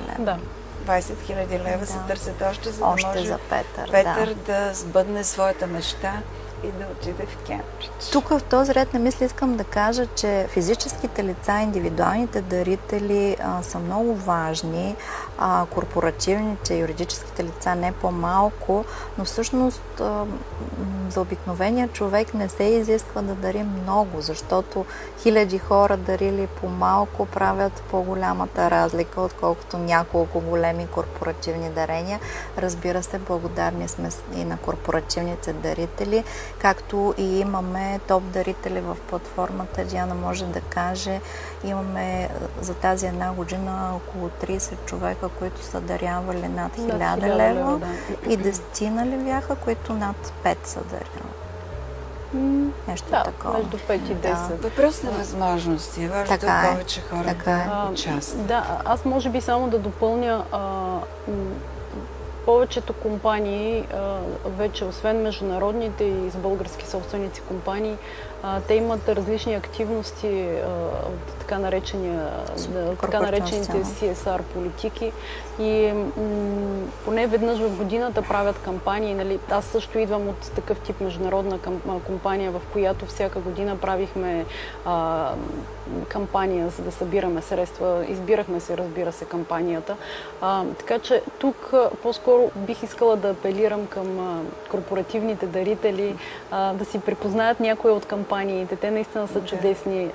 лева. Да. 20 000 лева се Да. търсят още, за да Още може за Петър, Петър да сбъдне своята мечта и да отиде в Кембридж. Тук в този ред на мисли искам да кажа, че физическите лица, индивидуалните дарители са много важни, корпоративните, юридическите лица не по-малко, но всъщност за обикновения човек не се изисква да дари много, защото хиляди хора дарили по-малко правят по-голямата разлика, отколкото няколко големи корпоративни дарения. Разбира се, благодарни сме и на корпоративните дарители, както и имаме топ дарители в платформата. Диана може да каже, имаме за тази една година около 30 човека, които са дарявали над 1000 лева и 10 ли бяха, които над 5 са дарявали. Нещо такова. Между 5 и 10. Въпрос на възможности. Важно Така е е. повече хора Така е. да участват. Да, аз може би само да допълня повечето компании, вече освен международните и с български собственици компании, те имат различни активности от така наречените CSR политики и поне веднъж в годината правят кампании. Нали? Аз също идвам от такъв тип международна компания, в която всяка година правихме кампания, за да събираме средства. Избирахме се, разбира се, кампанията. Така че тук по-скоро бих искала да апелирам към корпоративните дарители да си припознаят някои от кампаниите. Те наистина са чудесни.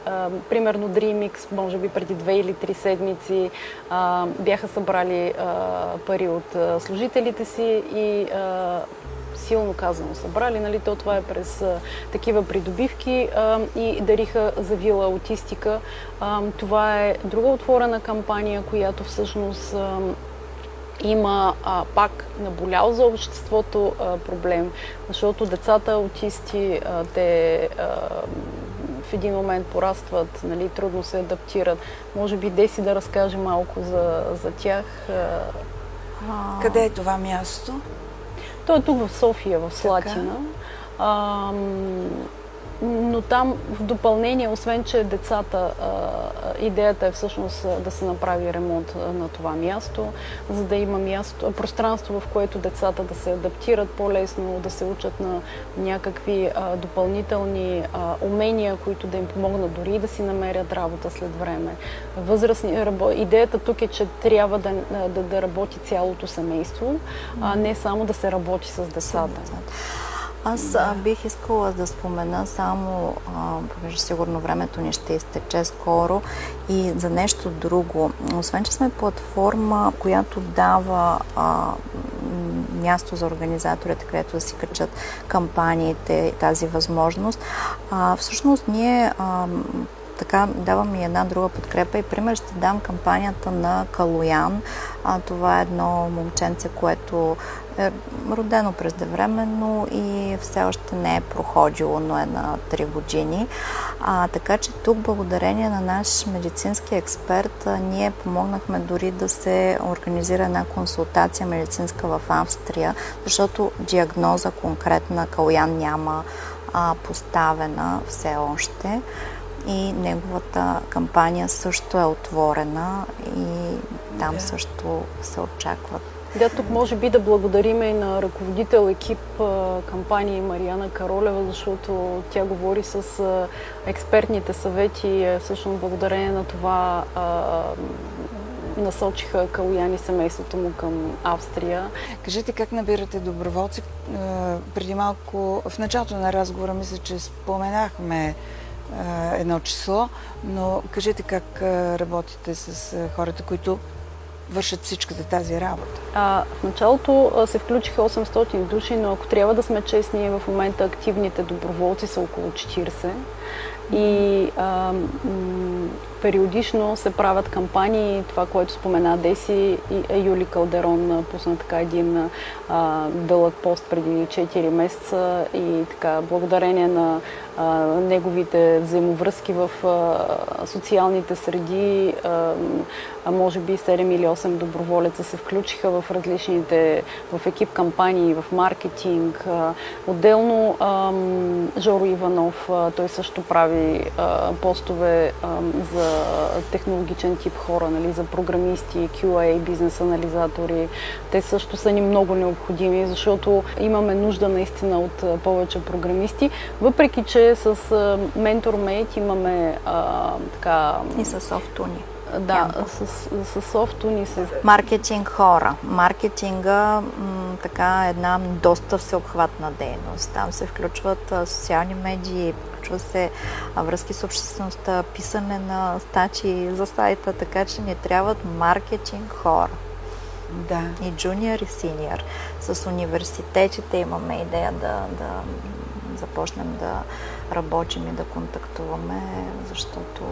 Примерно DreamX, може би преди 2 или 3 седмици бяха събрали пари от служителите си и силно казано събрали, нали, това е през такива придобивки и дариха за Вила Аутистика. Това е друга отворена кампания, която всъщност има пак наболял за обществото проблем, защото децата аутисти, те в един момент порастват, нали, трудно се адаптират. Може би Деси да разкаже малко за тях. Къде е това място? Той е тук в София, в Слатина. Но там в допълнение, освен че децата, идеята е всъщност да се направи ремонт на това място, за да има пространство, в което децата да се адаптират по-лесно, да се учат на някакви допълнителни умения, които да им помогнат дори и да си намерят работа след време. Идеята тук е, че трябва да работи цялото семейство, а не само да се работи с децата. Аз бих искала да спомена само, понеже сигурно времето ни ще изтече скоро, и за нещо друго. Освен, че сме платформа, която дава място за организаторите, където да си качат кампаниите, тази възможност, всъщност ние така давам и една друга подкрепа и пример ще дам кампанията на Калоян. Това е едно момченце, което е родено преждевременно и все още не е проходило, но е на 3 години. Така че тук, благодарение на наш медицински експерт, ние помогнахме дори да се организира една консултация медицинска в Австрия, защото диагноза конкретна Калоян няма поставена все още. И неговата кампания също е отворена и там също се очакват. Да, тук може би да благодарим и на ръководител екип кампании Мариана Каролева, защото тя говори с експертните съвети. Всъщност благодарение на това насочиха Калоян и семейството му към Австрия. Кажете как набирате доброволци? Преди малко, в началото на разговора, мисля, че споменахме едно число, но кажете как работите с хората, които вършат всичката тази работа. В началото се включиха 800 души, но ако трябва да сме честни, в момента активните доброволци са около 40. И периодично се правят кампании, това, което спомена Деси, и Юли Калдерон пусна така един дълъг пост преди 4 месеца и така, благодарение на неговите взаимовръзки в социалните среди, може би 7 или 8 доброволеца се включиха в различните, в екип кампании, в маркетинг. Отделно Жоро Иванов, той също прави постове за технологичен тип хора, нали, за програмисти, QA, бизнес анализатори. Те също са ни много необходими, защото имаме нужда наистина от повече програмисти, въпреки че с MentorMate имаме така... И с Софтуни. Да, с Софтуни. Маркетинг хора. Маркетинга така една доста всеобхватна дейност. Там се включват социални медии, включва се връзки с обществеността, писане на статии за сайта, така че ни трябват маркетинг хора. Да. И джуниор, и синьор. С университетите имаме идея да започнем да работим и да контактуваме, защото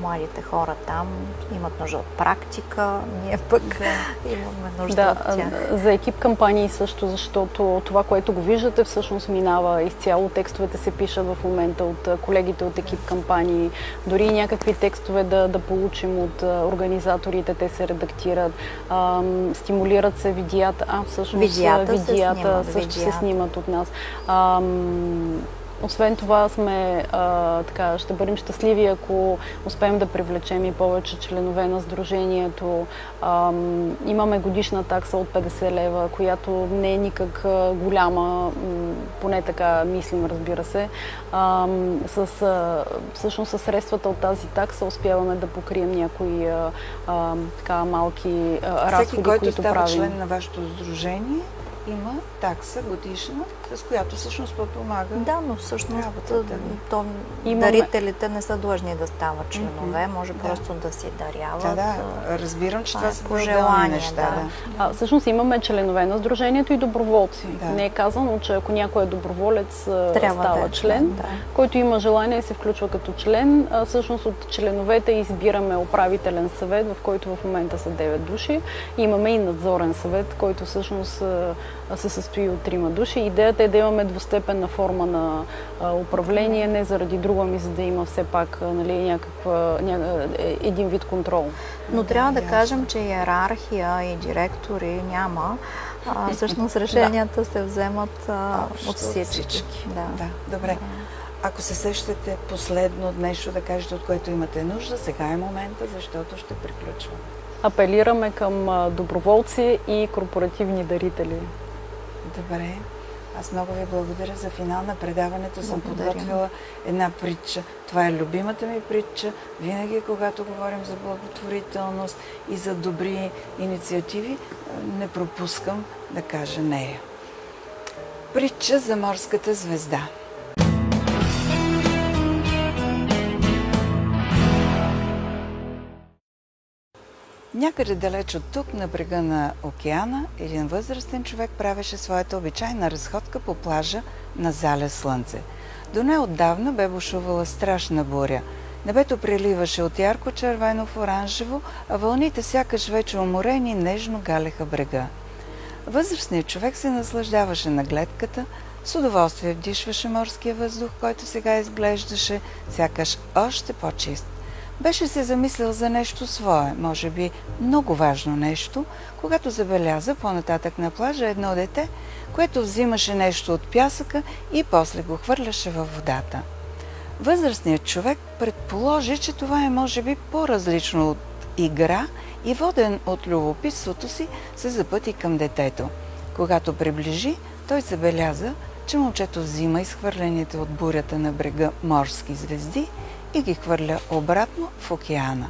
младите хора там имат нужда от практика, ние пък имаме нужда от тях. За екип кампании също, защото това, което го виждате, всъщност минава изцяло. Текстовете се пишат в момента от колегите от екип кампании. Дори някакви текстове да получим от организаторите, те се редактират. Стимулират се видеята. Всъщност видеята също се снимат от нас. Освен това ще бъдем щастливи, ако успеем да привлечем и повече членове на сдружението. Имаме годишна такса от 50 лева, която не е никак голяма, поне така мислим, разбира се. Всъщност със средствата от тази такса успяваме да покрием някои малки разходи, всеки, който които става правим. член на вашето сдружение, има такса годишна, с която всъщност подпомага. Да, но всъщност дарителите не са длъжни да стават членове, може просто да си даряват. Да, разбирам, че това са пожелания неща. Да. Всъщност имаме членове на сдружението и доброволци. Да. Не е казано, че ако някой е доброволец, става член, който има желание се включва като член. Всъщност от членовете избираме управителен съвет, в който в момента са 9 души. Имаме и надзорен съвет, който всъщност се състои от 3 души. Идеята е да имаме двустепенна форма на управление, не заради друго, за да има все пак един вид контрол. Но трябва да кажем, че иерархия и директори няма. Всъщност решенията се вземат от всички. Да, добре. Ако се сещате последно нещо да кажете, от което имате нужда, сега е момента, защото ще приключвам. Апелираме към доброволци и корпоративни дарители. Добре. Аз много ви благодаря за финал на предаването. Съм подготвила една притча. Това е любимата ми притча. Винаги, когато говорим за благотворителност и за добри инициативи, не пропускам да кажа нея. Притча за морската звезда. Някъде далеч от тук, на брега на океана, един възрастен човек правеше своята обичайна разходка по плажа на залез Слънце. До неотдавна бе бушувала страшна буря. Небето преливаше от ярко червено в оранжево, а вълните сякаш вече уморени нежно галеха брега. Възрастният човек се наслаждаваше на гледката, с удоволствие вдишваше морския въздух, който сега изглеждаше сякаш още по-чист. Беше се замислил за нещо свое, може би много важно нещо, когато забеляза по-нататък на плажа едно дете, което взимаше нещо от пясъка и после го хвърляше във водата. Възрастният човек предположи, че това е може би по-различно от игра и воден от любопитството си се запъти към детето. Когато приближи, той забеляза, че момчето взима изхвърлените от бурята на брега морски звезди и ги хвърля обратно в океана.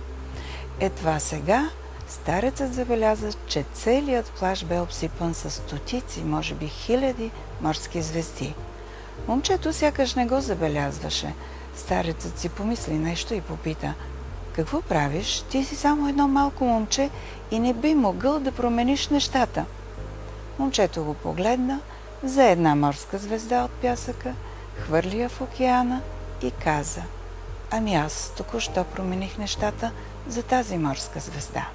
Едва сега старецът забеляза, че целият плаж бе обсипан с стотици, може би хиляди морски звезди. Момчето сякаш не го забелязваше. Старецът си помисли нещо и попита: „Какво правиш? Ти си само едно малко момче и не би могъл да промениш нещата." Момчето го погледна, взе една морска звезда от пясъка, хвърли я в океана и каза: „Ами аз току-що промених нещата за тази морска звезда."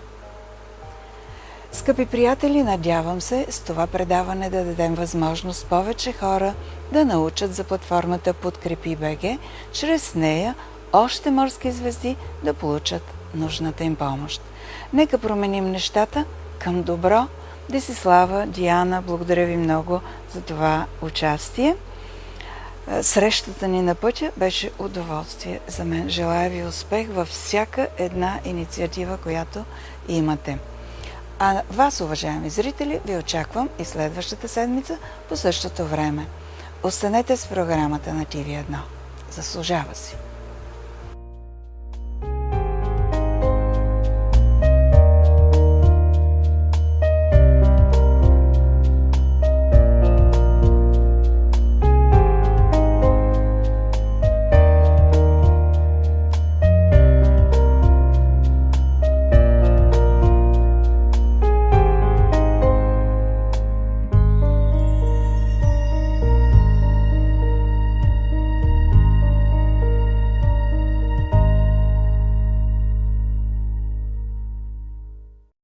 Скъпи приятели, надявам се с това предаване да дадем възможност повече хора да научат за платформата Подкрепи БГ, чрез нея още морски звезди да получат нужната им помощ. Нека променим нещата към добро. Десислава, Диана, благодаря ви много за това участие. Срещата ни на пътя беше удоволствие за мен. Желая ви успех във всяка една инициатива, която имате. А вас, уважаеми зрители, ви очаквам и следващата седмица по същото време. Останете с програмата на TV1. Заслужава си!